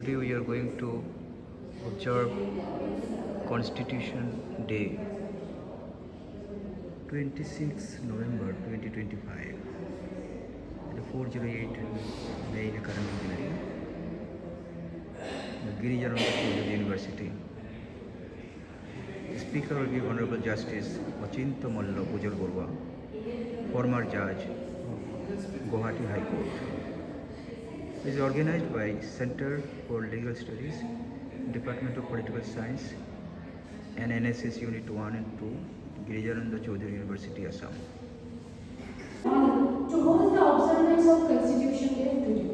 Today we are going to observe Constitution Day, 26 November 2025, at 408 main academic building, Girijarananda University. The speaker will be Honorable Justice Achintya Malla Bujor, former judge, Guwahati High Court. It is organized by Center for Legal Studies, Department of Political Science, and NSS Unit 1 and 2, Girijarananda Chaudhary University, Assam. To host the observance of Constitution Day today.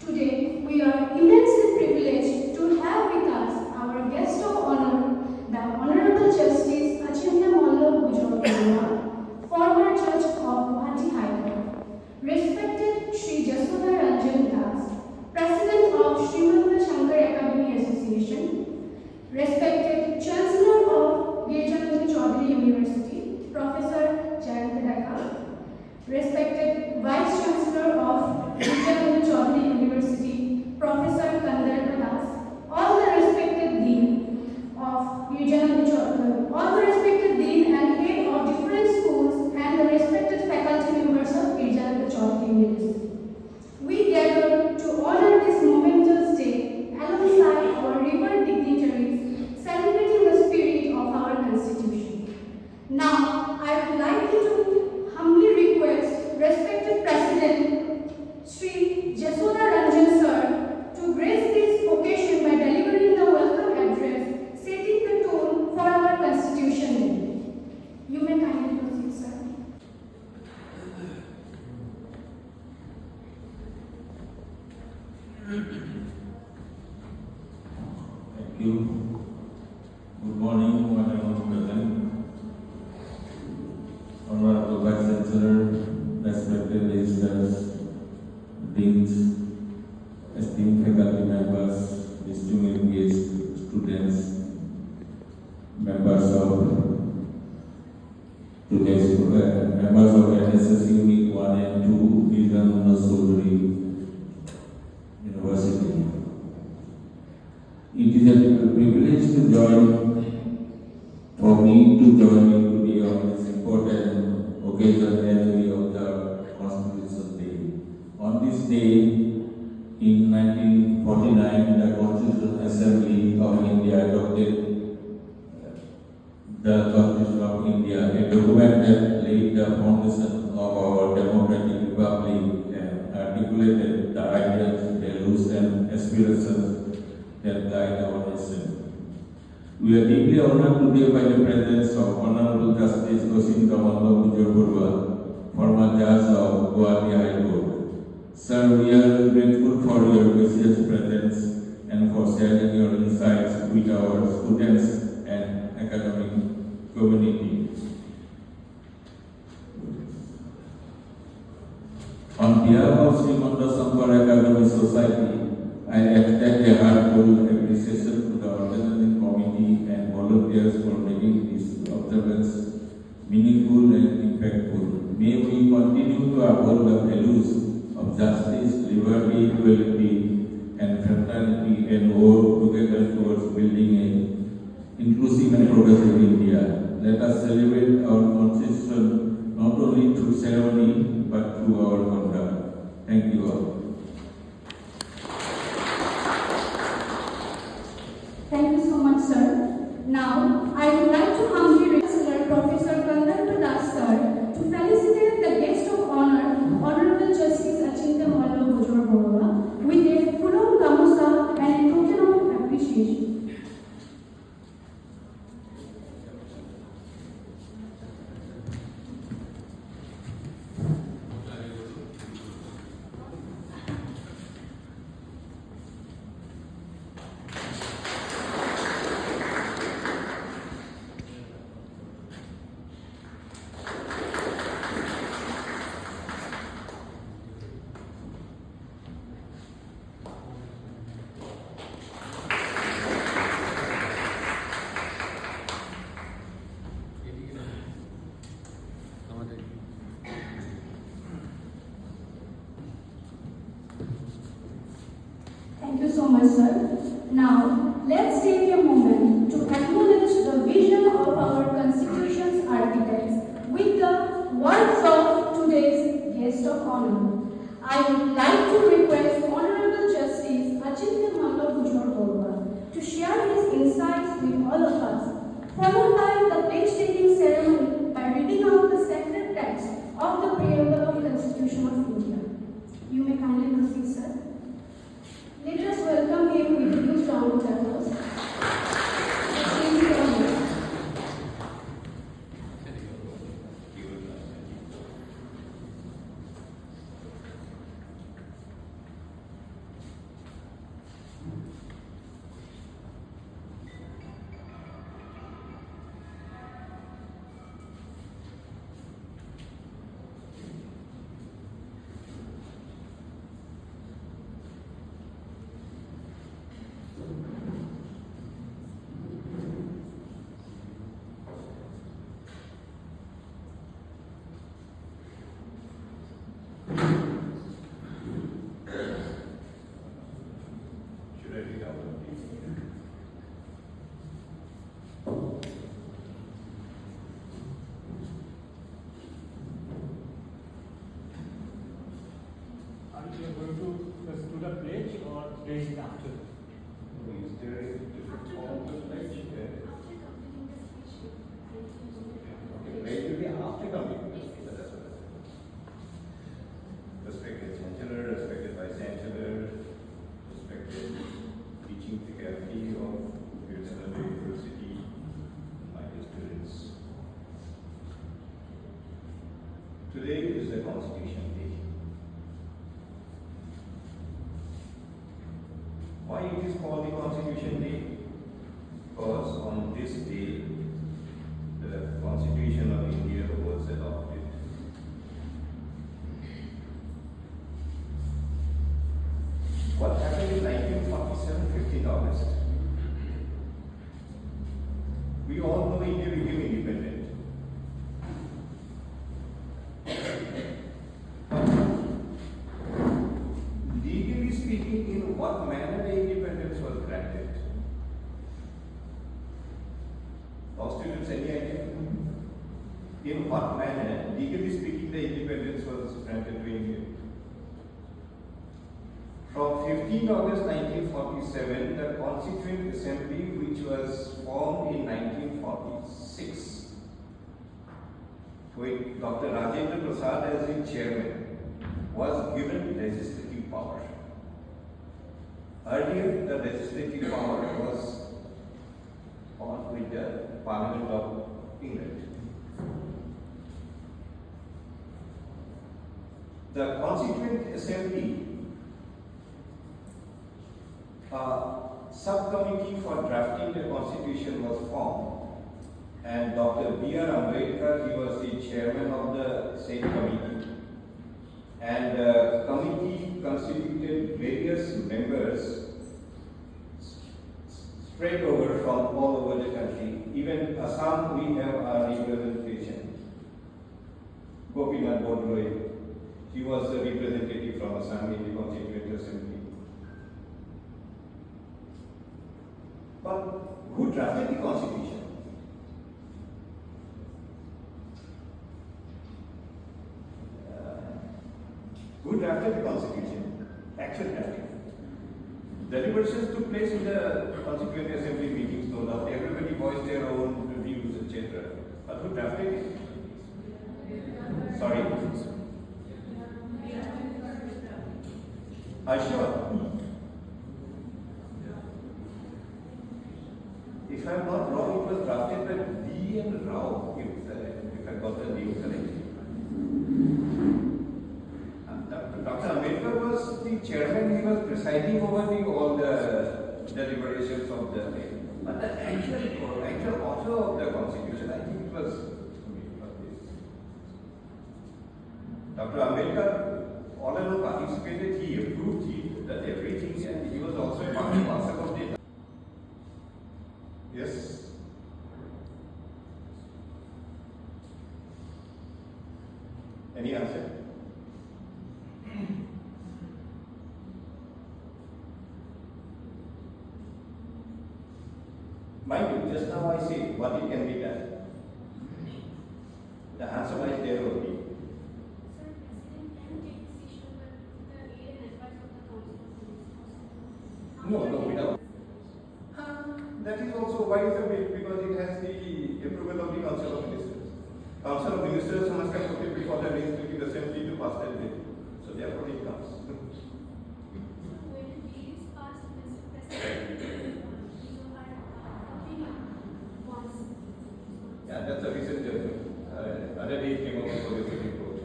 Today, we are immensely privileged to have with us our guest of honor, the Honorable Justice Achintya Malla Bujor, former Judge of Guwahati High Court, respected Sri Jasoda Ranjan Das, President of Sri Malla Shankar Academy Association, respected Chancellor of Girijarananda Chaudhary University, Professor Jayant Daka, respected Vice Chancellor of Girijarananda Chaudhary University, Professor Kandarpa Das, all the respected Dean of Girijarananda Chaudhary, all the respected Dean and Head of different schools, and the respected faculty members of Girijarananda Chaudhary University. We gather to honor this momentous day alongside our revered dignitaries, celebrating the spirit of our Constitution. Now, I would like to humbly request respected President Sri Jasoda Ranjan Sir to grace this occasion by delivering the welcome address, setting the tone for our Constitution Day. You may kindly proceed, sir. Thank you. Good morning, Honorable President, Honorable Vice Chancellor, respected listeners, deans, esteemed faculty members, distinguished guests, students, members of today's members of NSS Unit 1 and 2, Girijarananda Chaudhary University. It is a privilege to for me to join you today on this important occasion as we observe Constitution Day. On this day, in 1949, the Constitutional Assembly of India adopted the Constitution of India, a document that laid the foundation of our democratic republic and articulated the ideals, values, and aspirations that guide our nation. We are deeply honored today by the presence of Honorable Justice Achintya Malla Bujor, former Judge of Guwahati High Court. Sir, we are grateful for your gracious presence and for sharing your insights with our students and academic community. On behalf of Sri Malla Shankar Academy Society, I extend a heartfelt appreciation to the organizing committee and volunteers for making this observance meaningful and impactful. May we continue to uphold the values of justice, liberty, equality, and fraternity, and work together towards building an inclusive and progressive India. Let us celebrate our Constitution not only through ceremony but through our conduct. Thank you all. Thank you so much, sir. Now, I would like to humbly request Professor Kandarpa Das, sir, to felicitate the guest of honor, Honorable Justice Achintya Malla Bujor, with a full gamusa and a token of appreciation. Thank you so much, sir. Now, let's take a moment to acknowledge the vision of our Constitution's architects with the words of today's guest of honor. I would like to request Honorable Justice Achintya Malla Bujor to share his insights with all of us, followed by the pledge-taking ceremony by reading out the sacred text of the Preamble of Constitution of India. You may kindly proceed, sir. Let us welcome him with a huge round of applause. Thank you, Honor. Are you going to just do the pledge or pledge it after? Is there a different form of the pledge? Okay, pledge will be after completing the speech. That's what I said. Respected Chancellor, respected Vice Chancellor, respected teaching faculty of Virginia University, my dear students. Today is the Constitution Day. Why it is called the Constitution Day? Because on this day, the Constitution of India was adopted. What happened in 1947, 15th August? We all know India became independent. Legally speaking, in what manner the independence was granted? Law students, any idea? In what manner, legally speaking, the independence was granted to India? From 15 August 1947, the Constituent Assembly, which was formed in 1946, with Dr. Rajendra Prasad as its chairman, was given legislative power. Earlier, the legislative power was on with the Parliament of England. The Constituent Assembly subcommittee for drafting the constitution was formed, and Dr. B.R. Ambedkar, he was the chairman of the same committee, and the committee constituted various members spread over from all over the country. Even Assam, we have our representation. Gopinath Bodroy, he was the representative from Assam in the Constituent Assembly. But who drafted the constitution? Who drafted the constitution? Actual drafting. Deliberations took place in the Constituent Assembly meetings, no doubt. Everybody voiced their own views, etc. But who drafted it? Sorry? Are you sure? If I am not wrong, it was drafted by D. N. Rao, if I got the name correctly. Dr. Ambedkar was the chairman, he was presiding over all the deliberations of the thing. But the actual author of the constitution, I think it was Dr. Ambedkar, all along participated, he approved, he did everything, and he was also a part and parcel of it. Yes? Any answer? Mind you, just now I say what it can be done. The answer lies there only. Sir, President can take decision with the aid and advice of the Council of Ministers. No, without. That is also why is a bill, because it has the approval of the Council of Ministers. Council of Ministers must have put it before the legislative assembly to pass that bill. So therefore it comes. When the bill is passed, Mr. President, you are opinion once. Yeah, that's a recent judgment. Other day it came out before the Supreme Court.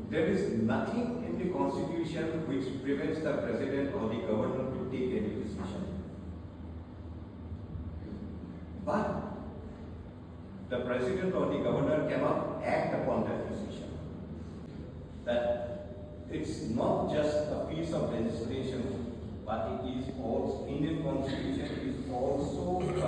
There is nothing in the Constitution which prevents the President or the Governor to take any decision. But the President or the Governor cannot act upon that decision. That it's not just a piece of legislation, but it is also, Indian Constitution is also a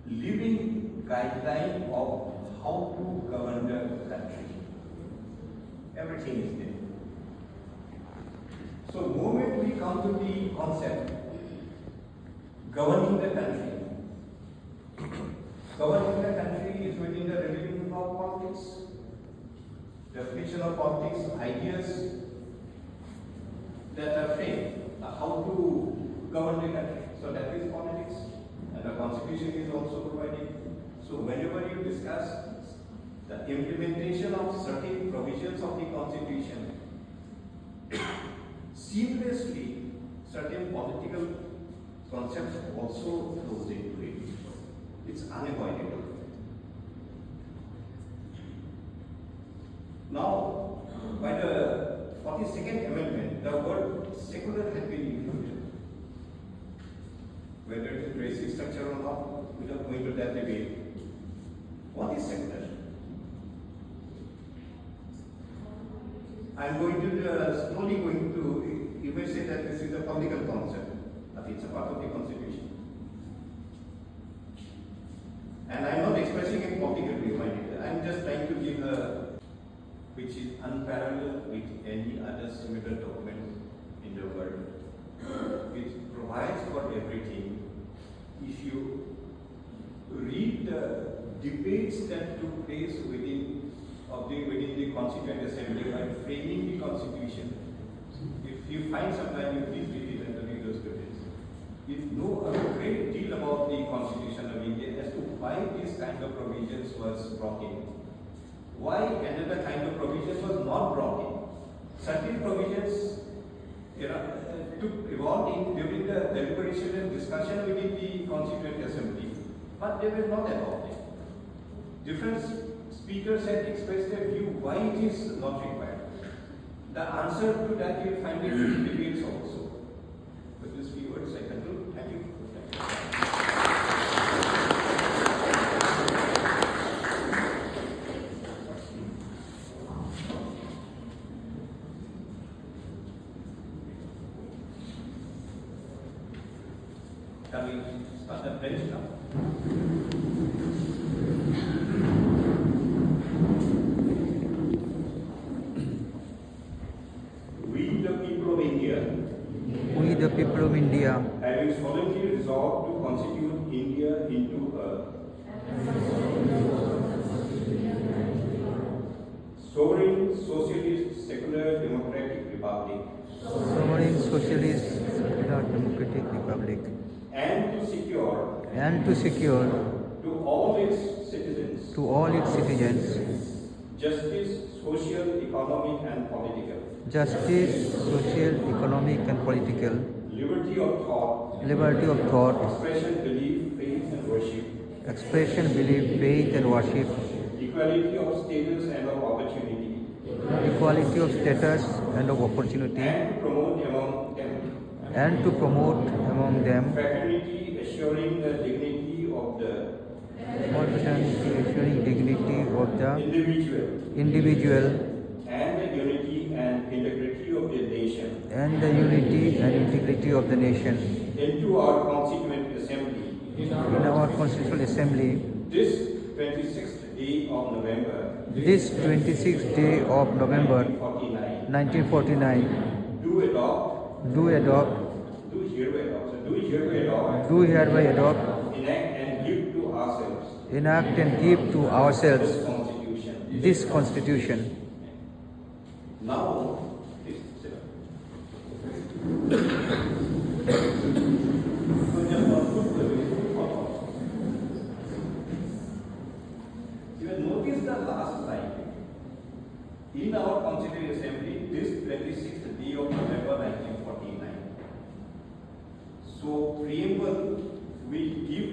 living guideline of how to govern the country. Everything is there. So, moment we come to the concept governing the country. Governing the country is within the religion of politics. Definition of politics, ideas that are framed, how to govern the country. So that is politics, and the Constitution is also providing. So whenever you discuss the implementation of certain provisions of the Constitution, seamlessly certain political concepts also flows into it. It's unavoidable. Now, by the 42nd Amendment, the word secular has been included. Whether it is basic structure or not, we are going to that debate. What is secular? I am going to slowly going to, you may say that this is a political concept, but it's a part of the Constitution. And I am not expressing a political view, I am just trying to give a, which is unparalleled with any other similar document in the world. It provides for everything. If you read the debates that took place within the Constituent Assembly by framing the Constitution, if you find some time, you please read it and read those debates. You know a great deal about the Constitution of India as to why this kind of provisions was brought in. Why another kind of provision was not brought in. Certain provisions evolved during the deliberation and discussion within the Constituent Assembly, but they were not adopted. Different speakers had expressed their view why it is not required. The answer to that you will find in debates also. With these few words I conclude. Thank you. Can we start the pledge now? We, the people of India, having solemnly resolved to constitute India into a sovereign, socialist, secular, democratic republic, and to secure to all its citizens justice, social, economic, and political, liberty of thought, expression, belief, faith, and worship, equality of status and of opportunity, and to promote among them fraternity, assuring the dignity of the individual and the unity and integrity of the nation, into our Constituent Assembly, this 26th day of November 1949, do hereby adopt. So do hereby adopt. do hereby adopt, Enact and give to ourselves. enact and give to ourselves This Constitution. this Constitution. Now, please sit down. So just one quick thought. You will notice the last line. In our Constituent Assembly, this 26th day of November 1949. So, preamble will give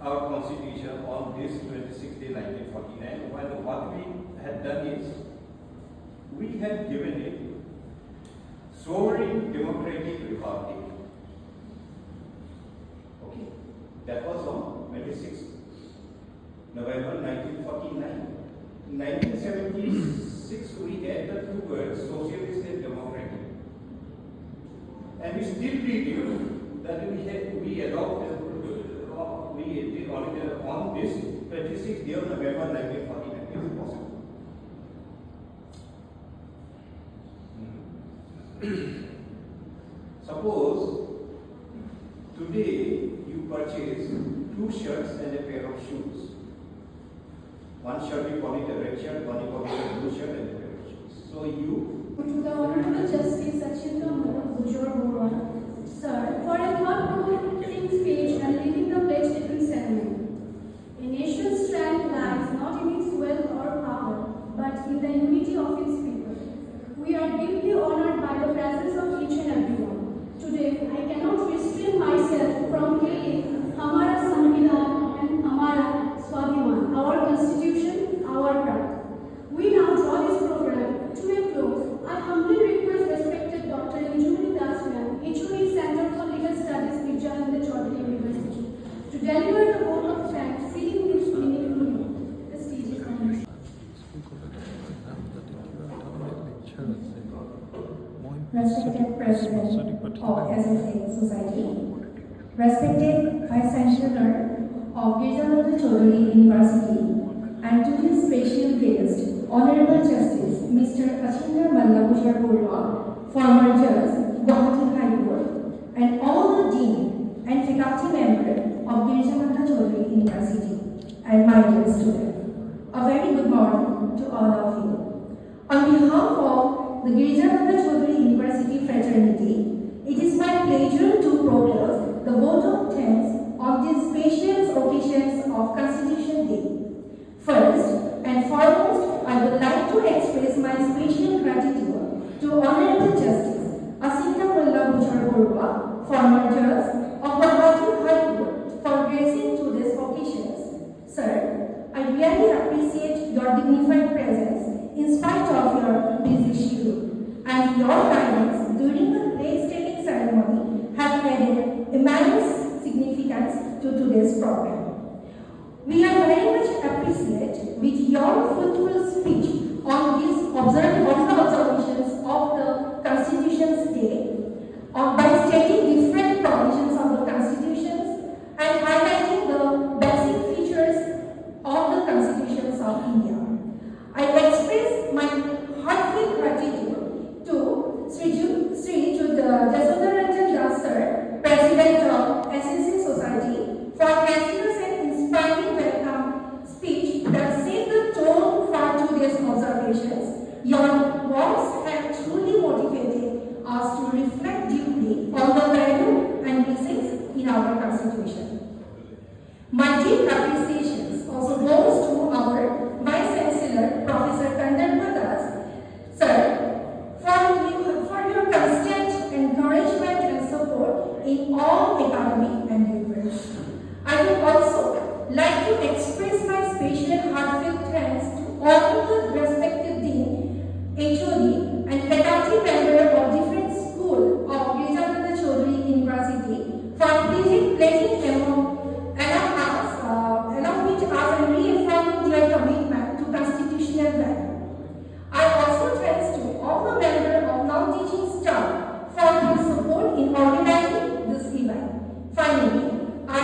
our Constitution on this 26th day 1949, while what we had done is, we had given it sovereign democratic republic. Okay, that was on 26th November 1949. In 1976, we added two words, socialist and democratic. And we still believe that we adopted, we did on this 26th day of November 1949. Is it possible? Suppose today you purchase two shirts and a pair of shoes. One shirt you call it a red shirt, one you call it a blue shirt and a pair of shoes. So you To the Honorable Justice Achintya, Bujor, Sir, for a thought-provoking speech and leading the pledge-taking ceremony. A nation's strength lies not in its wealth or power, but in the unity of its people. We are deeply honored by the presence of each and everyone. Today, I cannot restrain myself from hailing Hamara Samvidhan and Hamara Swabhiman, our Constitution, our pride. We now draw this program to a close. I humbly request respected Dr. Injumani Dasman, HOD Center for Legal Studies, Vijayananda Chaudhary University, to deliver the vote of thanks, sealing this meaningful prestigious honor. Respected President of SFA Society, respected Vice Chancellor of Vijayananda Chaudhary University, and to his special guest, Honorable Justice Mr. Achintya Bujor, former Judge, Guwahati High Court, and all the Dean and faculty members of Vijayananda Chaudhary University, and my dear students. A very good morning to all of you. On behalf of the Vijayananda Chaudhary University fraternity, it is my pleasure to propose the vote of thanks on these special occasions of Constitution Day. First and foremost, I would like to express my special gratitude to Honorable Justice Achintya Bujor, former Judge of Guwahati High Court, for gracing to these occasions. Sir, I really appreciate your dignified presence in spite of your busy schedule, and your guidance during the pledge-taking ceremony have added immense significance to today's program. We are very much appreciate with your fruitful speech on the observations of the Constitution's Day, by stating different provisions of the Constitutions and highlighting the basic features of the Constitutions of India. I express my heartfelt gratitude to Sri Jasodharanjan Das Sir, President of SSA Society, for gracious and inspiring welcome speech that set the tone for today's observations. Your words have truly motivated us to reflect deeply on the value and blessings in our Constitution. My deep appreciations also goes to our Vice Chancellor, Professor Kandharpa Das, Sir, for your constant encouragement and support in all academic endeavors. I would also like to express my special heartfelt thanks to all the respective Dean, HOD, and faculty members of different schools of Vijayananda Chaudhary University for pledging along with us and reaffirming their commitment to constitutional value. I also thanks to all the members of non-teaching staff for their support in organizing this event. Finally, I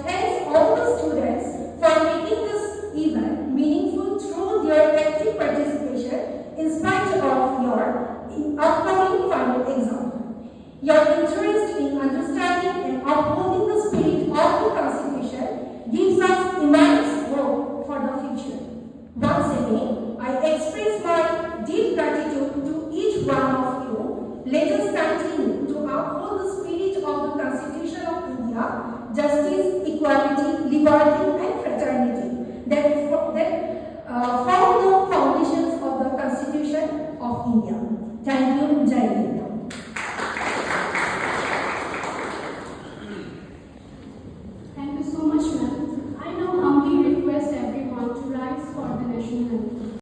thank all the students for making this event meaningful through their active participation in spite of your upcoming final exam. Your interest in let us continue